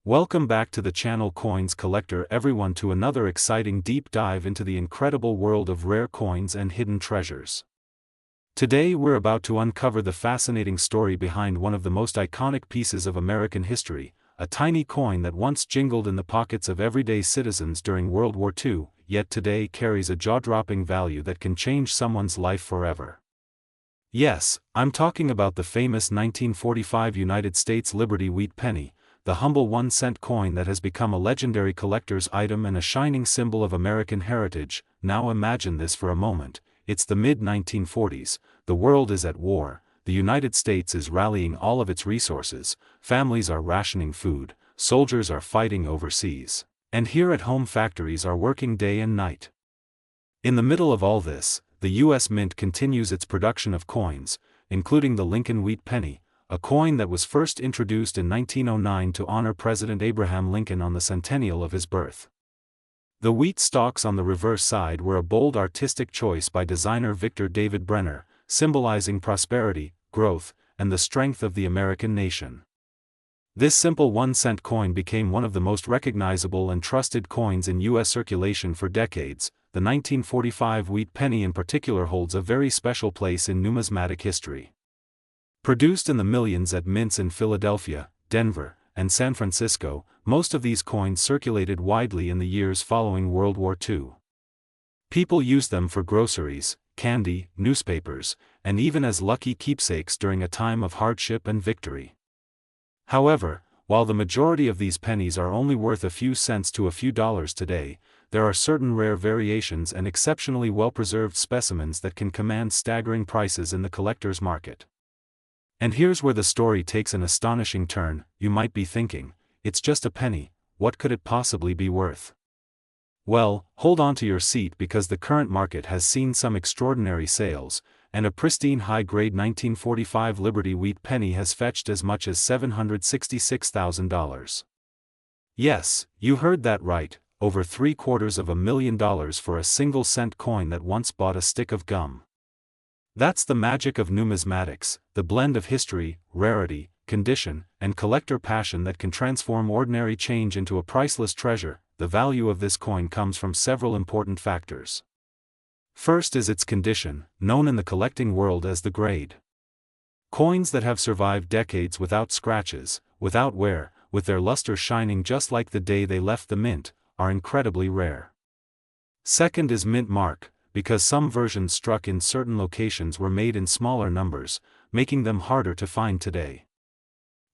Welcome back to the channel Coins Collector everyone to another exciting deep dive into the incredible world of rare coins and hidden treasures. Today we're about to uncover the fascinating story behind one of the most iconic pieces of American history, a tiny coin that once jingled in the pockets of everyday citizens during World War II, yet today carries a jaw-dropping value that can change someone's life forever. Yes, I'm talking about the famous 1945 United States Liberty Wheat Penny, the humble 1-cent coin that has become a legendary collector's item and a shining symbol of American heritage. Now imagine this for a moment, it's the mid-1940s, the world is at war, the United States is rallying all of its resources, families are rationing food, soldiers are fighting overseas, and here at home factories are working day and night. In the middle of all this, the U.S. Mint continues its production of coins, including the Lincoln Wheat Penny, a coin that was first introduced in 1909 to honor President Abraham Lincoln on the centennial of his birth. The wheat stalks on the reverse side were a bold artistic choice by designer Victor David Brenner, symbolizing prosperity, growth, and the strength of the American nation. This simple 1-cent coin became one of the most recognizable and trusted coins in U.S. circulation for decades. The 1945 Wheat Penny in particular holds a very special place in numismatic history. Produced in the millions at mints in Philadelphia, Denver, and San Francisco, most of these coins circulated widely in the years following World War II. People used them for groceries, candy, newspapers, and even as lucky keepsakes during a time of hardship and victory. However, while the majority of these pennies are only worth a few cents to a few dollars today, there are certain rare variations and exceptionally well-preserved specimens that can command staggering prices in the collector's market. And here's where the story takes an astonishing turn. You might be thinking, it's just a penny, what could it possibly be worth? Well, hold on to your seat because the current market has seen some extraordinary sales, and a pristine high-grade 1945 Liberty Wheat Penny has fetched as much as $766,000. Yes, you heard that right, over $750,000 for a single-cent coin that once bought a stick of gum. That's the magic of numismatics, the blend of history, rarity, condition, and collector passion that can transform ordinary change into a priceless treasure. The value of this coin comes from several important factors. First is its condition, known in the collecting world as the grade. Coins that have survived decades without scratches, without wear, with their luster shining just like the day they left the mint, are incredibly rare. Second is mint mark, because some versions struck in certain locations were made in smaller numbers, making them harder to find today.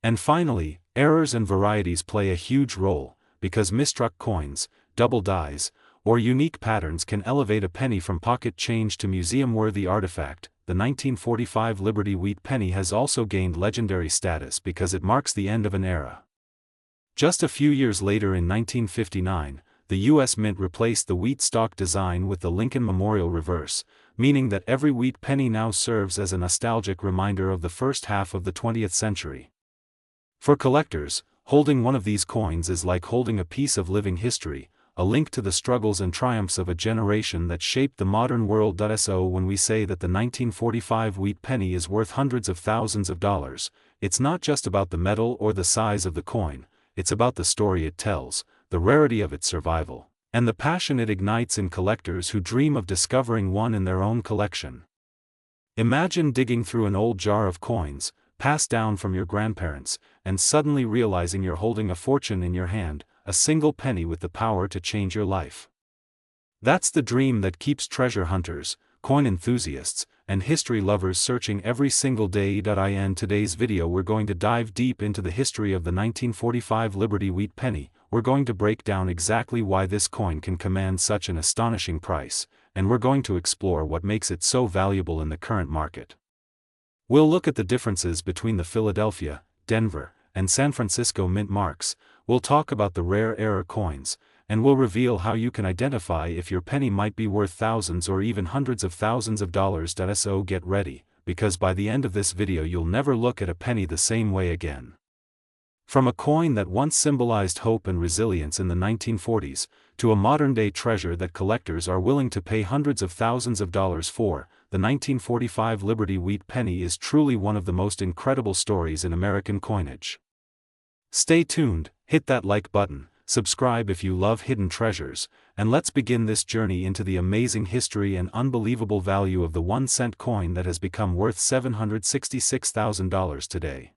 And finally, errors and varieties play a huge role, because misstruck coins, double dies, or unique patterns can elevate a penny from pocket change to museum-worthy artifact. The 1945 Liberty Wheat Penny has also gained legendary status because it marks the end of an era. Just a few years later in 1959, the U.S. Mint replaced the wheat stalk design with the Lincoln Memorial reverse, meaning that every wheat penny now serves as a nostalgic reminder of the first half of the 20th century. For collectors, holding one of these coins is like holding a piece of living history, a link to the struggles and triumphs of a generation that shaped the modern world. So when we say that the 1945 wheat penny is worth hundreds of thousands of dollars, it's not just about the metal or the size of the coin, it's about the story it tells, the rarity of its survival, and the passion it ignites in collectors who dream of discovering one in their own collection. Imagine digging through an old jar of coins, passed down from your grandparents, and suddenly realizing you're holding a fortune in your hand, a single penny with the power to change your life. That's the dream that keeps treasure hunters, coin enthusiasts, and history lovers searching every single day. In today's video we're going to dive deep into the history of the 1945 Liberty Wheat Penny. We're going to break down exactly why this coin can command such an astonishing price, and we're going to explore what makes it so valuable in the current market. We'll look at the differences between the Philadelphia, Denver, and San Francisco mint marks, we'll talk about the rare error coins, and we'll reveal how you can identify if your penny might be worth thousands or even hundreds of thousands of dollars. So get ready, because by the end of this video you'll never look at a penny the same way again. From a coin that once symbolized hope and resilience in the 1940s, to a modern-day treasure that collectors are willing to pay hundreds of thousands of dollars for, the 1945 Liberty Wheat Penny is truly one of the most incredible stories in American coinage. Stay tuned, hit that like button, subscribe if you love hidden treasures, and let's begin this journey into the amazing history and unbelievable value of the 1-cent coin that has become worth $766,000 today.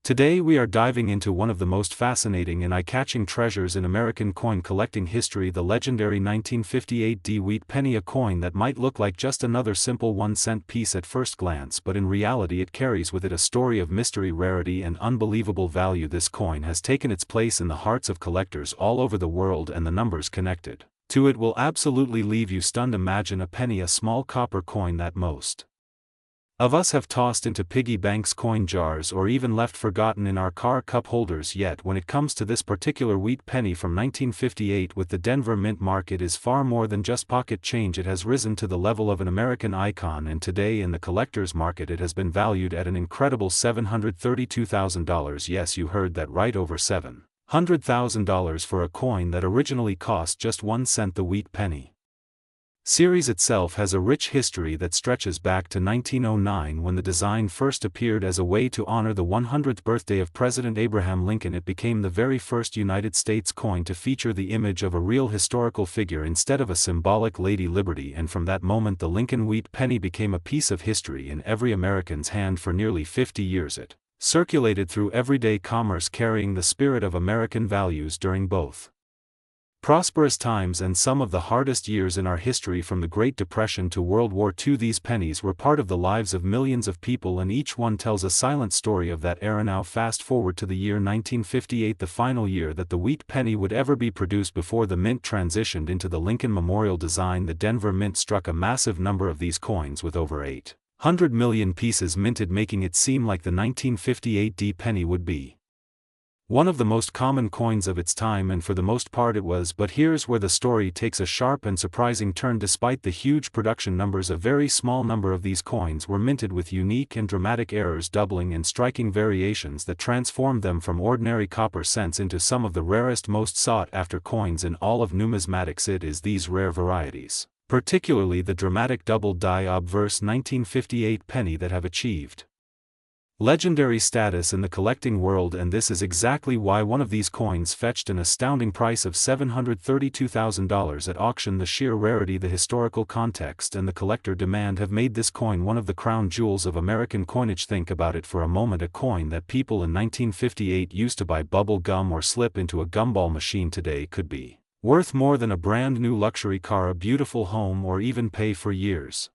Today we are diving into one of the most fascinating and eye-catching treasures in American coin collecting history, the legendary 1958 wheat penny, a coin that might look like just another simple 1-cent piece at first glance, but in reality it carries with it a story of mystery, rarity, and unbelievable value. This coin has taken its place in the hearts of collectors all over the world, and the numbers connected to it will absolutely leave you stunned. Imagine a penny, a small copper coin that most of us have tossed into piggy banks, coin jars, or even left forgotten in our car cup holders. Yet when it comes to this particular wheat penny from 1958 with the Denver Mint mark, it is far more than just pocket change. It has risen to the level of an American icon, and today in the collector's market it has been valued at an incredible $732,000. Yes, you heard that right, over $700,000 for a coin that originally cost just 1 cent. The wheat penny series itself has a rich history that stretches back to 1909, when the design first appeared as a way to honor the 100th birthday of President Abraham Lincoln. It became the very first United States coin to feature the image of a real historical figure instead of a symbolic Lady Liberty, and from that moment the Lincoln wheat penny became a piece of history in every American's hand. For nearly 50 years it circulated through everyday commerce, carrying the spirit of American values during both prosperous times and some of the hardest years in our history, from the Great Depression to World War II. These pennies were part of the lives of millions of people, and each one tells a silent story of that era. Now fast forward to the year 1958, the final year that the wheat penny would ever be produced before the mint transitioned into the Lincoln Memorial design. The Denver Mint struck a massive number of these coins, with over 800 million pieces minted, making it seem like the 1958 penny would be one of the most common coins of its time, and for the most part it was. But here's where the story takes a sharp and surprising turn. Despite the huge production numbers, a very small number of these coins were minted with unique and dramatic errors, doubling and striking variations that transformed them from ordinary copper cents into some of the rarest, most sought-after coins in all of numismatics. It is these rare varieties, particularly the dramatic double die obverse 1958 penny, that have achieved legendary status in the collecting world, and this is exactly why one of these coins fetched an astounding price of $732,000 at auction. The sheer rarity, the historical context, and the collector demand have made this coin one of the crown jewels of American coinage. Think about it for a moment. A coin that people in 1958 used to buy bubble gum or slip into a gumball machine today could be worth more than a brand new luxury car, a beautiful home, or even pay for years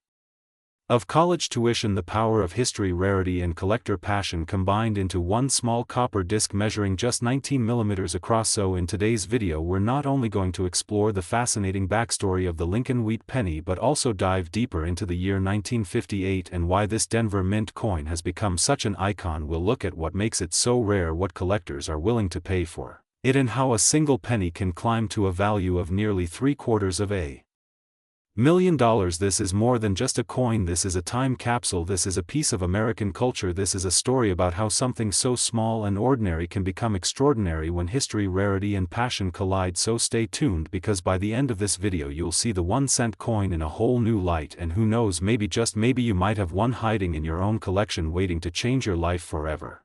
of college tuition. The power of history, rarity, and collector passion combined into one small copper disc measuring just 19 mm across. So in today's video we're not only going to explore the fascinating backstory of the Lincoln wheat penny, but also dive deeper into the year 1958 and why this Denver Mint coin has become such an icon. We'll look at what makes it so rare, what collectors are willing to pay for it, and how a single penny can climb to a value of nearly $750 million. This is more than just a coin. This is a time capsule. This is a piece of American culture. This is a story about how something so small and ordinary can become extraordinary when history, rarity, and passion collide. So stay tuned, because by the end of this video you'll see the 1-cent coin in a whole new light, and who knows, maybe, just maybe, you might have one hiding in your own collection waiting to change your life forever.